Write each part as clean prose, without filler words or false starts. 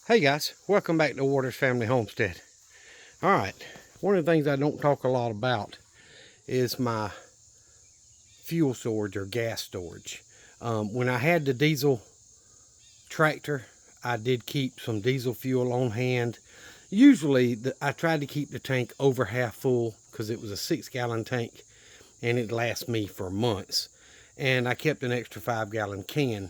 Hey guys, welcome back to Waters Family Homestead. Alright, one of the things I don't talk a lot about is my fuel storage or gas storage. When I had the diesel tractor, I did keep some diesel fuel on hand. Usually I tried to keep the tank over half full because it was a 6-gallon tank and it lasts me for months. And I kept an extra 5-gallon can.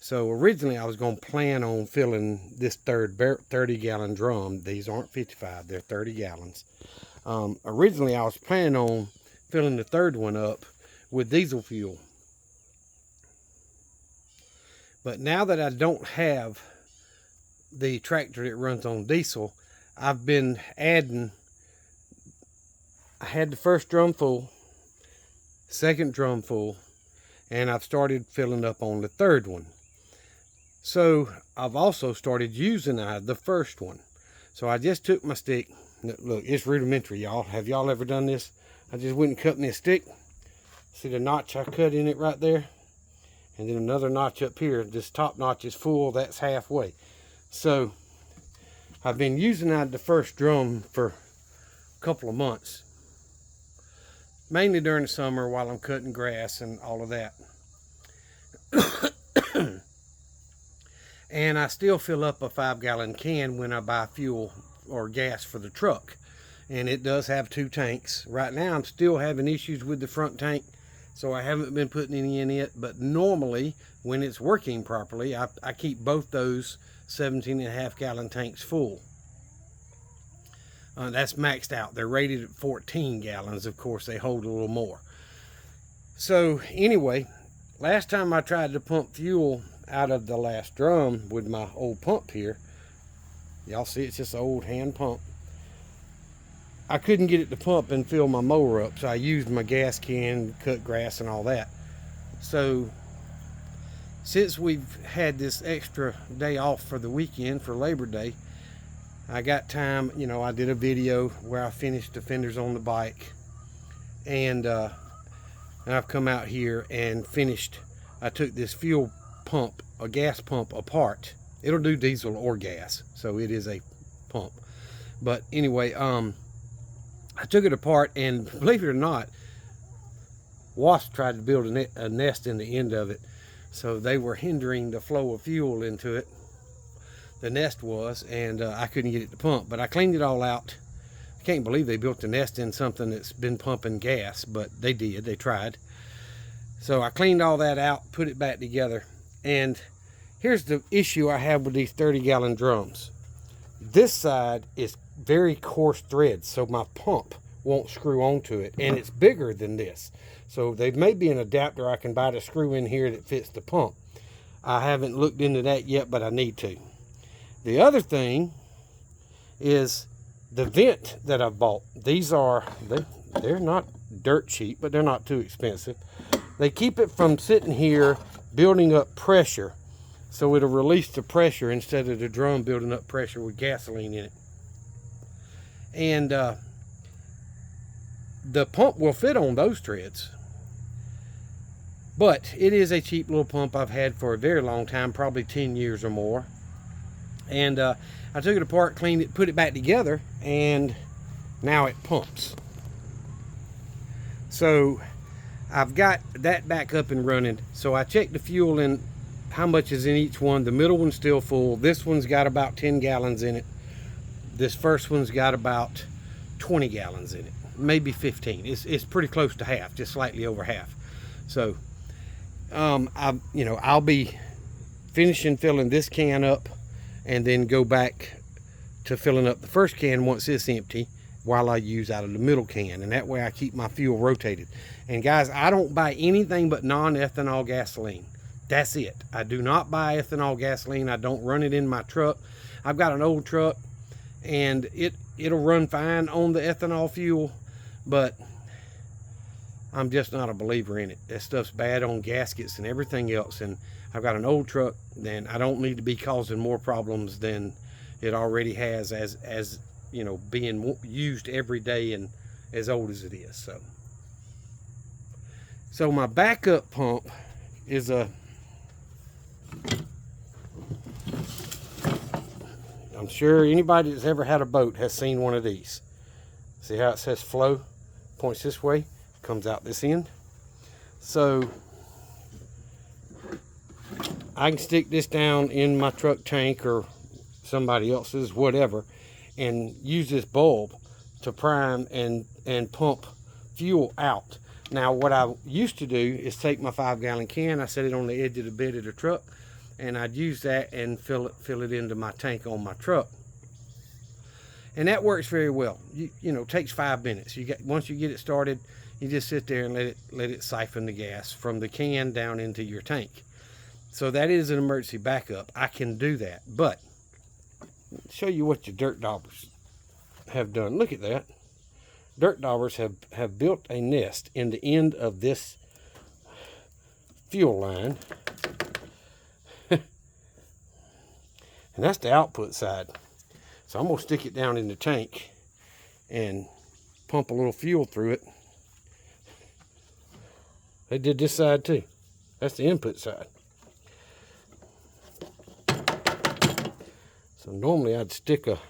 So originally I was going to plan on filling this third 30-gallon drum. These aren't 55, they're 30 gallons. Originally I was planning on filling the third one up with diesel fuel. But now that I don't have the tractor that runs on diesel, I've been adding, I had the first drum full, second drum full, and I've started filling up on the third one. So I've also started using the first one. So I just took my stick. Look, it's rudimentary, y'all. Have y'all ever done this? I just went and cut me a stick. See the notch I cut in it right there? And then another notch up here. This top notch is full, that's halfway. So I've been using the first drum for a couple of months. Mainly during the summer while I'm cutting grass and all of that. And I still fill up a 5-gallon can when I buy fuel or gas for the truck. And it does have 2 tanks. Right now I'm still having issues with the front tank, so I haven't been putting any in it. But normally, when it's working properly, I keep both those 17.5-gallon tanks full. That's maxed out. They're rated at 14 gallons. Of course, they hold a little more. So anyway, last time I tried to pump fuel out of the last drum with my old pump here, y'all see it's just an old hand pump, I couldn't get it to pump and fill my mower up, so I used my gas can, cut grass and all that. So since we've had this extra day off for the weekend for Labor Day, I got time. I did a video where I finished the fenders on the bike, and I've come out here and finished. I took this fuel pump, a gas pump, apart. It'll do diesel or gas, so it is a pump. But anyway, I took it apart, and believe it or not, wasps tried to build a nest in the end of it, so they were hindering the flow of fuel into it. The nest was, and I couldn't get it to pump. But I cleaned it all out. I can't believe they built a nest in something that's been pumping gas, but they did. They tried. So I cleaned all that out, put it back together. And here's the issue I have with these 30-gallon drums. This side is very coarse thread, so my pump won't screw onto it, and it's bigger than this. So there may be an adapter I can buy to screw in here that fits the pump. I haven't looked into that yet, but I need to. The other thing is the vent that I bought. These are, they're not dirt cheap, but they're not too expensive. They keep it from sitting here building up pressure, so it'll release the pressure instead of the drum building up pressure with gasoline in it. And the pump will fit on those treads, but it is a cheap little pump I've had for a very long time, probably 10 years or more. And I took it apart, cleaned it, put it back together, and now it pumps. So I've got that back up and running. So I checked the fuel and how much is in each one. The middle one's still full. This one's got about 10 gallons in it. This first one's got about 20 gallons in it, maybe 15. It's pretty close to half, just slightly over half. So I'll be finishing filling this can up, and then go back to filling up the first can once it's empty, while I use out of the middle can, and that way I keep my fuel rotated. And guys, I don't buy anything but non-ethanol gasoline. That's it. I do not buy ethanol gasoline. I don't run it in my truck. I've got an old truck, and it'll run fine on the ethanol fuel, but I'm just not a believer in it. That stuff's bad on gaskets and everything else, and I've got an old truck, then I don't need to be causing more problems than it already has, as being used every day and as old as it is. So my backup pump is a I'm sure anybody that's ever had a boat has seen one of these. See how it says flow? Points this way, comes out this end. So I can stick this down in my truck tank or somebody else's, whatever, and use this bulb to prime and pump fuel out. Now what I used to do is take my 5-gallon can, I set it on the edge of the bed of the truck, and I'd use that and fill it into my tank on my truck. And that works very well. You know, takes 5 minutes. Once you get it started, you just sit there and let it siphon the gas from the can down into your tank. So that is an emergency backup. I can do that. But show you what your dirt daubers have done. Look at that. Dirt daubers have built a nest in the end of this fuel line. And that's the output side. So I'm going to stick it down in the tank and pump a little fuel through it. They did this side too. That's the input side. So normally I'd stick a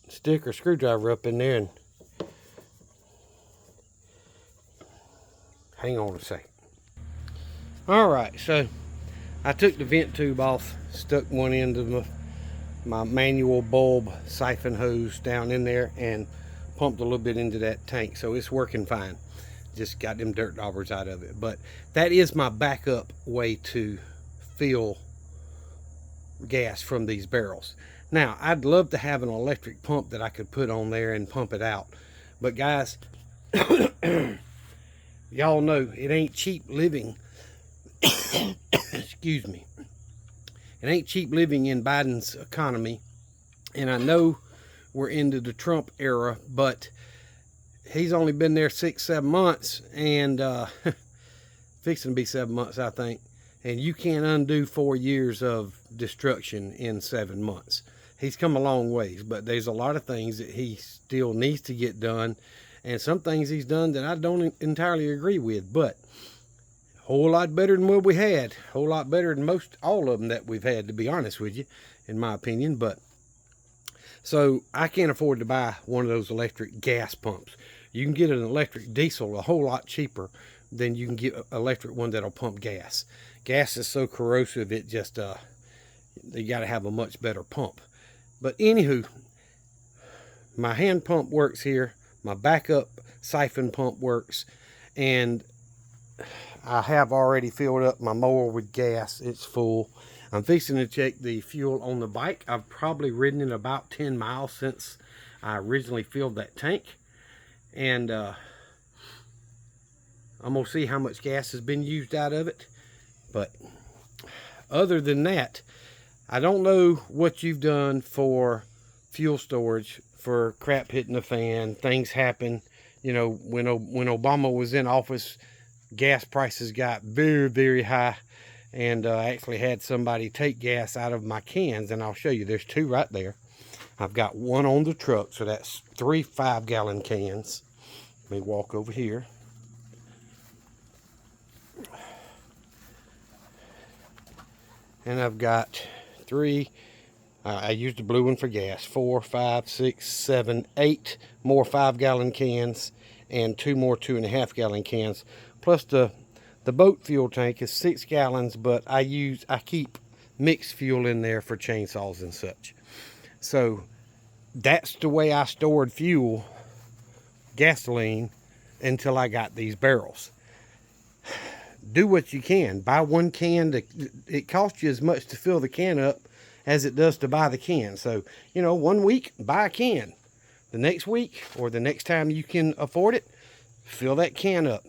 stick or screwdriver up in there and hang on a second. Alright, so I took the vent tube off, stuck one end of my manual bulb siphon hose down in there and pumped a little bit into that tank, so it's working fine. Just got them dirt daubers out of it. But that is my backup way to fill gas from these barrels. Now I'd love to have an electric pump that I could put on there and pump it out, but guys, y'all know it ain't cheap living. Excuse me. It ain't cheap living in Biden's economy, and I know we're into the Trump era, but he's only been there 6-7 months, and fixing to be 7 months, I think. And you can't undo 4 years of destruction in 7 months. He's come a long ways, but there's a lot of things that he still needs to get done, and some things he's done that I don't entirely agree with, but a whole lot better than what we had. A whole lot better than all of them that we've had, to be honest with you, in my opinion. But so I can't afford to buy one of those electric gas pumps. You can get an electric diesel a whole lot cheaper than you can get an electric one that'll pump gas. Gas is so corrosive, it just you got to have a much better pump. But anywho, my hand pump works here, my backup siphon pump works, and I have already filled up my mower with gas. It's full. I'm fixing to check the fuel on the bike. I've probably ridden it about 10 miles since I originally filled that tank, and I'm gonna see how much gas has been used out of it. But other than that, I don't know what you've done for fuel storage for crap hitting the fan. Things happen. You know, when Obama was in office, gas prices got very, very high, and I actually had somebody take gas out of my cans, and I'll show you. There's 2 right there. I've got one on the truck, so that's 3 5-gallon cans. Let me walk over here. And I've got 3, I used the blue one for gas, 4, 5, 6, 7, 8 more 5-gallon cans, and 2 more 2.5-gallon cans. Plus the boat fuel tank is 6 gallons, but I keep mixed fuel in there for chainsaws and such. So that's the way I stored fuel, gasoline, until I got these barrels. Do what you can. Buy one can. It costs you as much to fill the can up as it does to buy the can. So, you know, 1 week, buy a can. The next week, or the next time you can afford it, fill that can up.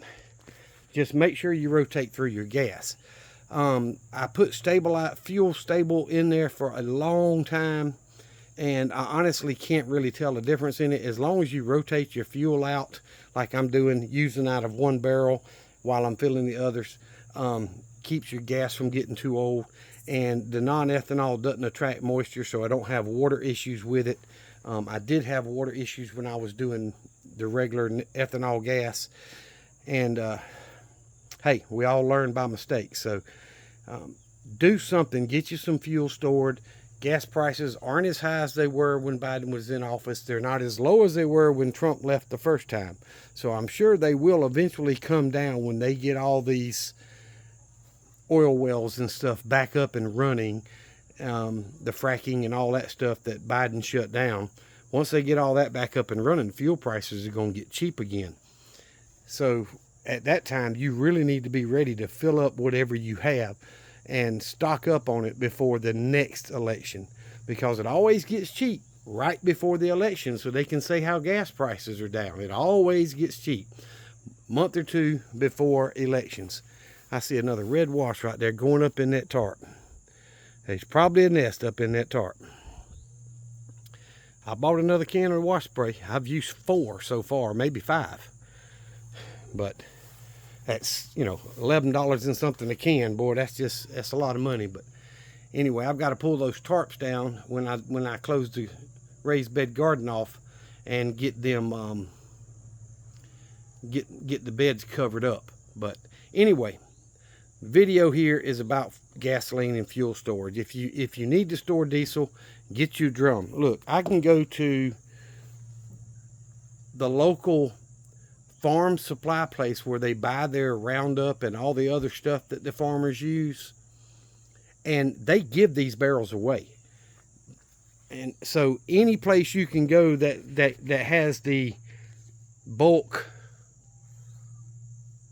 Just make sure you rotate through your gas. I put fuel stable in there for a long time, and I honestly can't really tell the difference in it. As long as you rotate your fuel out, like I'm doing, using out of one barrel while I'm filling the others, keeps your gas from getting too old, and the non-ethanol doesn't attract moisture, so I don't have water issues with it. I did have water issues when I was doing the regular ethanol gas, and hey, we all learn by mistakes. So do something. Get you some fuel stored. Gas prices aren't as high as they were when Biden was in office. They're not as low as they were when Trump left the first time. So I'm sure they will eventually come down when they get all these oil wells and stuff back up and running, the fracking and all that stuff that Biden shut down. Once they get all that back up and running, fuel prices are going to get cheap again. So at that time, you really need to be ready to fill up whatever you have and stock up on it before the next election, because it always gets cheap right before the election, so they can say how gas prices are down. It always gets cheap month or two before elections. I see another red wash right there going up in that tarp. There's probably a nest up in that tarp. I bought another can of wash spray. I've used 4 so far, maybe 5. But that's, you know, $11 and something a can. Boy, that's a lot of money. But anyway, I've got to pull those tarps down when I close the raised bed garden off and get them get the beds covered up. But anyway, the video here is about gasoline and fuel storage. If you need to store diesel, get you a drum. Look, I can go to the local farm supply place where they buy their Roundup and all the other stuff that the farmers use, and they give these barrels away. And so any place you can go that has the bulk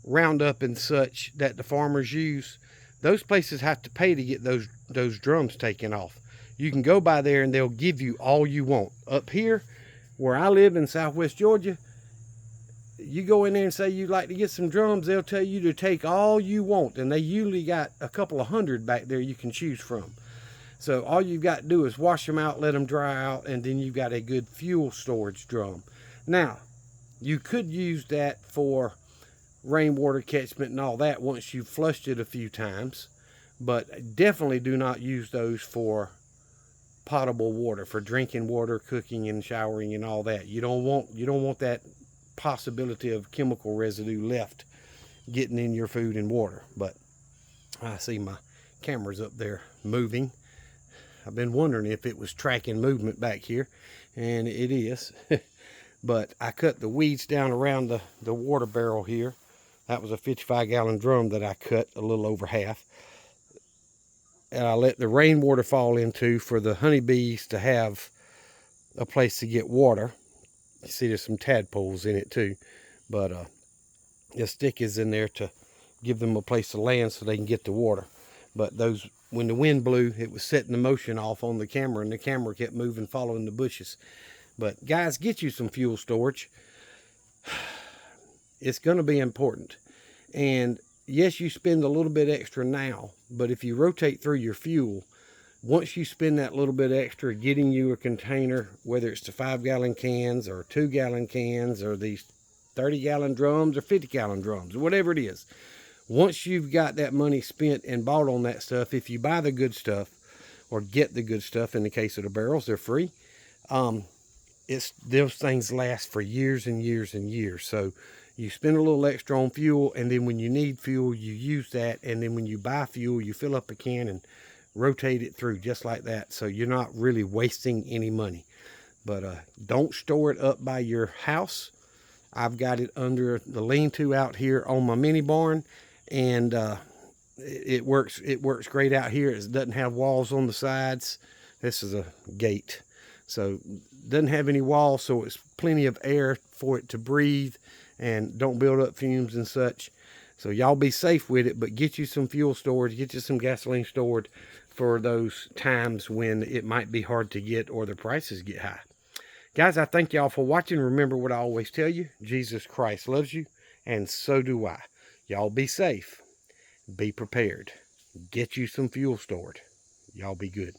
Roundup and such that the farmers use, those places have to pay to get those drums taken off. You can go by there and they'll give you all you want. Up here where I live in Southwest Georgia, you go in there and say you'd like to get some drums, they'll tell you to take all you want, and they usually got a couple of hundred back there you can choose from. So all you've got to do is wash them out, let them dry out, and then you've got a good fuel storage drum. Now, you could use that for rainwater catchment and all that once you've flushed it a few times, but definitely do not use those for potable water, for drinking water, cooking and showering and all that. You don't want that possibility of chemical residue left getting in your food and water. But I see my camera's up there moving. I've been wondering if it was tracking movement back here, and it is. But I cut the weeds down around the water barrel here. That was a 55-gallon drum that I cut a little over half, and I let the rainwater fall into for the honeybees to have a place to get water. You see there's some tadpoles in it too, but the stick is in there to give them a place to land so they can get the water. But those, when the wind blew, it was setting the motion off on the camera, and the camera kept moving, following the bushes. But guys, get you some fuel storage. It's going to be important. And yes, you spend a little bit extra now, but if you rotate through your fuel, once you spend that little bit extra getting you a container, whether it's the 5-gallon cans or 2-gallon cans or these 30-gallon drums or 50-gallon drums, whatever it is, once you've got that money spent and bought on that stuff, if you buy the good stuff or get the good stuff, in the case of the barrels, they're free. Those things last for years and years and years. So you spend a little extra on fuel, and then when you need fuel, you use that. And then when you buy fuel, you fill up a can and rotate it through just like that. So you're not really wasting any money. But don't store it up by your house. I've got it under the lean-to out here on my mini barn, and it works great out here. It doesn't have walls on the sides. This is a gate, so it doesn't have any walls, so it's plenty of air for it to breathe and don't build up fumes and such. So y'all be safe with it, but get you some fuel storage, get you some gasoline stored for those times when it might be hard to get or the prices get high. Guys, I thank y'all for watching. Remember what I always tell you, Jesus Christ loves you, and so do I. Y'all be safe, be prepared, get you some fuel stored. Y'all be good.